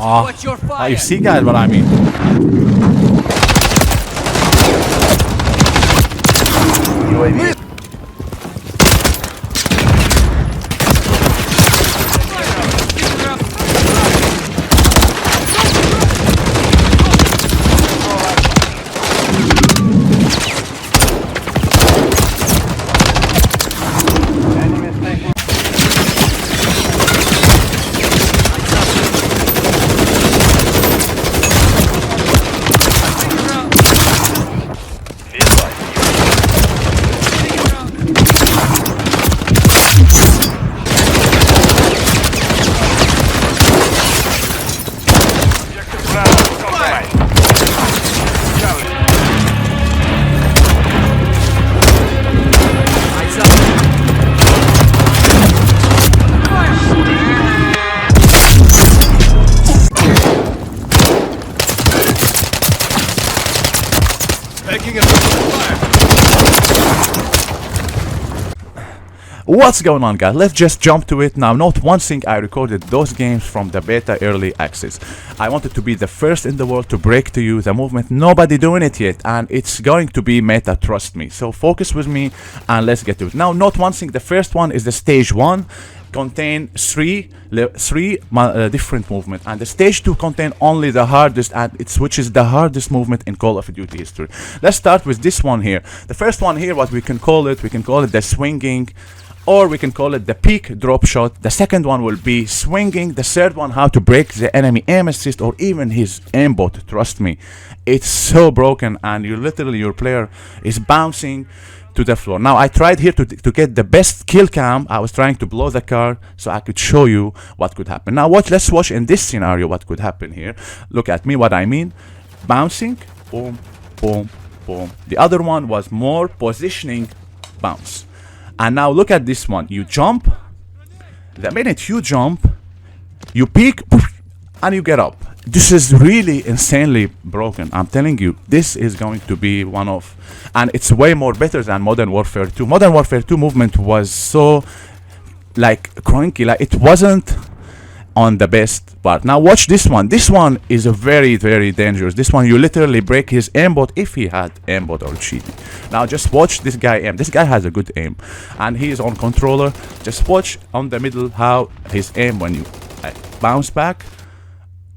Watch your fire. You see, guys, what I mean? UAV. What's going on, guys? Let's just jump to it now. Not one thing, I recorded those games from the beta early access. I wanted to be the first in the world to break to you the movement. Nobody doing it yet, and it's going to be meta, trust me. So focus with me and let's get to it. Now, not one thing, the first one is the stage 1 contain three different movement, and the stage 2 contain only the hardest, and which is the hardest movement in Call of Duty history. Let's start with this one here. The first one here, what we can call it the swinging, or we can call it the peak drop shot. The second one will be swinging. The third one, how to break the enemy aim assist or even his aimbot. Trust me, it's so broken, and your player is bouncing to the floor. Now I tried here to get the best kill cam. I was trying to blow the car so I could show you what could happen. Now let's watch in this scenario what could happen here. Look at me, what I mean. Bouncing, boom, boom, boom. The other one was more positioning, bounce. And now look at this one. You jump. The minute you jump, you peek, and you get up. This is really insanely broken. I'm telling you, this is going to be one of, and it's way more better than Modern Warfare 2. Modern Warfare 2 movement was so like cranky, like it wasn't on the best part. Now watch this one. This one is a very, very dangerous. This one you literally break his aimbot if he had aimbot or cheating. Now just watch this guy aim. This guy has a good aim, and he is on controller. Just watch on the middle how his aim when you bounce back.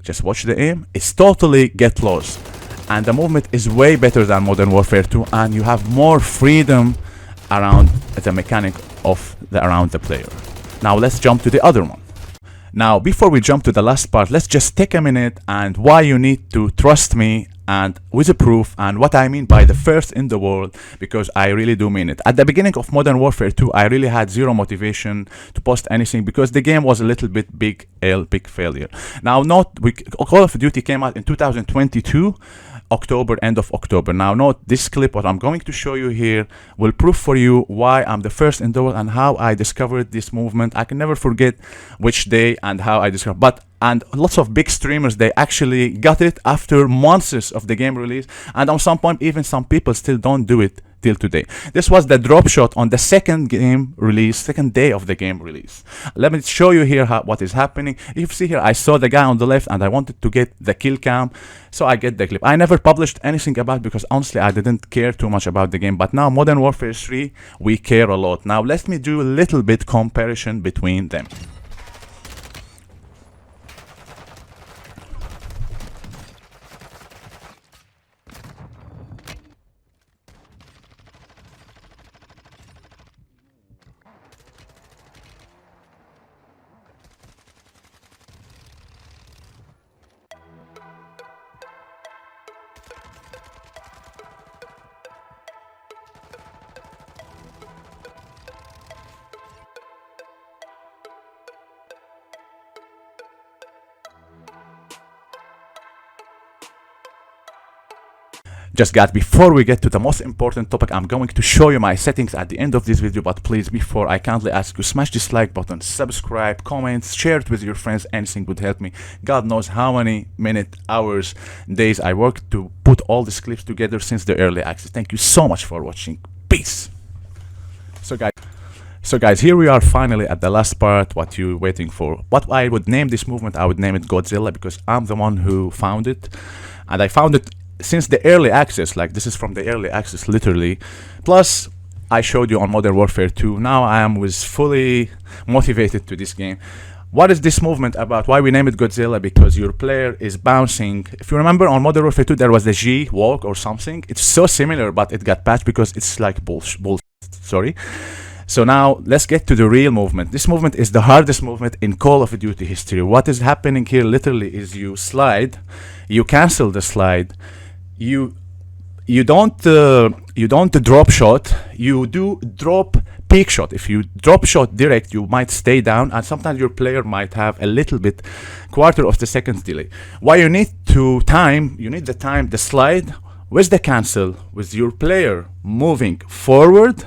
Just watch the aim. It's totally get lost, and the movement is way better than Modern Warfare 2, and you have more freedom around the mechanic of around the player. Now let's jump to the other one. Now, before we jump to the last part, let's just take a minute and why you need to trust me and with a proof, and what I mean by the first in the world, because I really do mean it. At the beginning of Modern Warfare 2, I really had zero motivation to post anything because the game was a little bit big failure. Now, Call of Duty came out in 2022. October, end of October. Now note this clip, what I'm going to show you here will prove for you why I'm the first in the world and how I discovered this movement. I can never forget which day and how I discovered, and lots of big streamers, they actually got it after months of the game release, and on some point even some people still don't do it till today. This was the drop shot on the second day of the game release. Let me show you here what is happening. If you see here, I saw the guy on the left and I wanted to get the kill cam, so I get the clip. I never published anything about it because honestly I didn't care too much about the game, but now Modern Warfare 3 we care a lot. Now let me do a little bit comparison between them. Just guys, before we get to the most important topic, I'm going to show you my settings at the end of this video, but please, before, I kindly ask you, smash this like button, subscribe, comment, share it with your friends. Anything would help me. God knows how many minutes, hours, days I worked to put all these clips together since the early access. Thank you so much for watching. Peace. So guys, So guys, here we are finally at the last part, what you're waiting for. What I would name this movement, I would name it Godzilla, because I'm the one who found it. And I found it since the early access, like this is from the early access literally. Plus, I showed you on Modern Warfare 2. Now I was fully motivated to this game. What is this movement about? Why we name it Godzilla? Because your player is bouncing. If you remember on Modern Warfare 2, there was the G walk or something. It's so similar, but it got patched because it's like bullshit. Sorry. So now let's get to the real movement. This movement is the hardest movement in Call of Duty history. What is happening here literally is you slide, you cancel the slide, you don't drop shot, you do drop peak shot. If you drop shot direct, you might stay down, and sometimes your player might have a little bit quarter of the second delay. Why you need to time, you need the time the slide with the cancel with your player moving forward,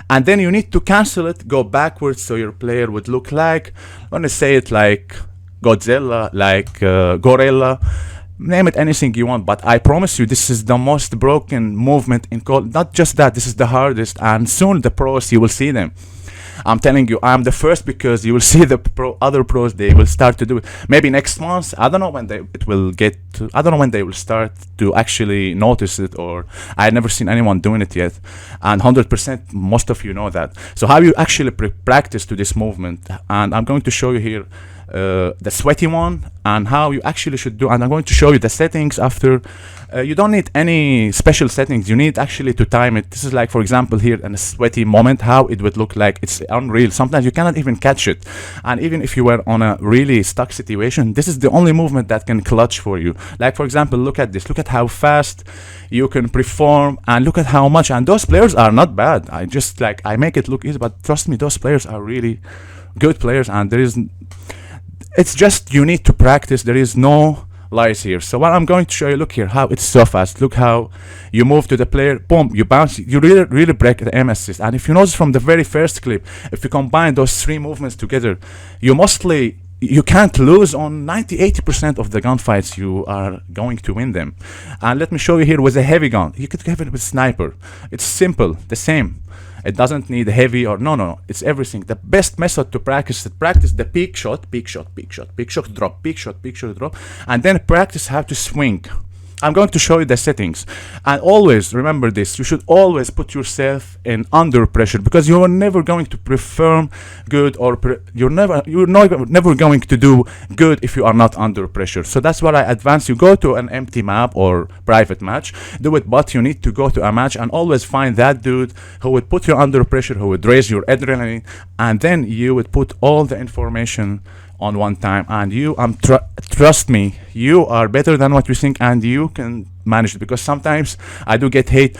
and then you need to cancel it, go backwards, so your player would look like, I want to say it like Godzilla, like Gorilla, name it anything you want, but I promise you this is the most broken movement in Call. Not just that, this is the hardest, and soon the pros, you will see them. I'm telling you, I'm the first, because you will see the other pros, they will start to do it. Maybe next month, I don't know when I don't know when they will start to actually notice it, or I've never seen anyone doing it yet. And 100%, most of you know that. So how you actually practice to this movement, and I'm going to show you here the sweaty one and how you actually should do, and I'm going to show you the settings after. You don't need any special settings, you need actually to time it. This is like, for example, here in a sweaty moment, how it would look like. It's unreal, sometimes you cannot even catch it, and even if you were on a really stuck situation, this is the only movement that can clutch for you. Like for example, look at this, look at how fast you can perform, and look at how much, and those players are not bad. I make it look easy, but trust me, those players are really good players, and it's just you need to practice. There is no lies here. So what I'm going to show you, look here, how it's so fast. Look how you move to the player, boom, you bounce, you really break the aim assist. And if you notice from the very first clip, if you combine those three movements together, you can't lose on 90-80% of the gunfights. You are going to win them. And let me show you here with a heavy gun. You could have it with sniper. It's simple, the same. It doesn't need heavy or no. It's everything. The best method to practice the peak shot, drop, and then practice how to swing. I'm going to show you the settings, and always remember this: you should always put yourself in under pressure, because you are never going to perform good, or you're never going to do good if you are not under pressure. So that's what I advise you. Go to an empty map or private match, do it, but you need to go to a match and always find that dude who would put you under pressure, who would raise your adrenaline, and then you would put all the information on one time, and trust me, you are better than what you think, and you can manage it. Because sometimes I do get hate,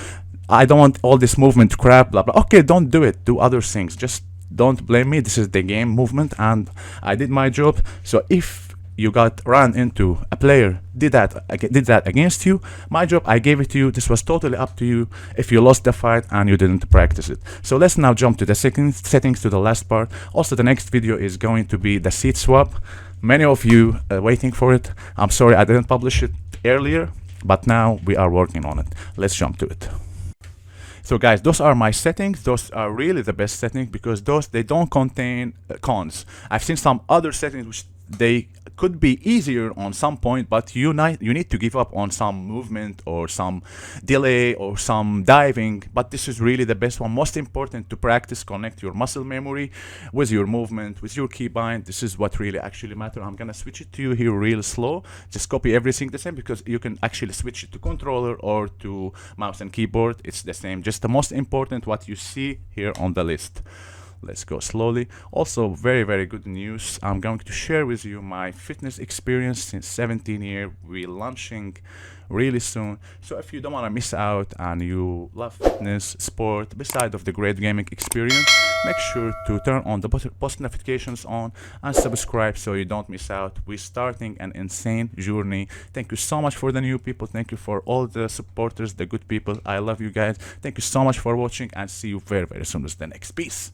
I don't want all this movement crap, blah blah. Okay, don't do it, do other things, just don't blame me. This is the game movement, and I did my job. So if you got run into, a player did that against you, my job, I gave it to you. This was totally up to you if you lost the fight and you didn't practice it. So let's now jump to the settings, to the last part. Also, the next video is going to be the seat swap. Many of you are waiting for it. I'm sorry I didn't publish it earlier, but now we are working on it. Let's jump to it. So guys, those are my settings. Those are really the best settings, because they don't contain cons. I've seen some other settings which they could be easier on some point, but you need to give up on some movement or some delay or some diving. But this is really the best one. Most important to practice, connect your muscle memory with your movement, with your keybind. This is what really actually matters. I'm gonna switch it to you here real slow. Just copy everything the same, because you can actually switch it to controller or to mouse and keyboard. It's the same. Just the most important what you see here on the list. Let's go slowly. Also, very, very good news. I'm going to share with you my fitness experience since 17 years. We're launching really soon. So if you don't want to miss out and you love fitness, sport, beside of the great gaming experience, make sure to turn on the post notifications on and subscribe so you don't miss out. We're starting an insane journey. Thank you so much for the new people. Thank you for all the supporters, the good people. I love you guys. Thank you so much for watching, and see you very, very soon with the next piece.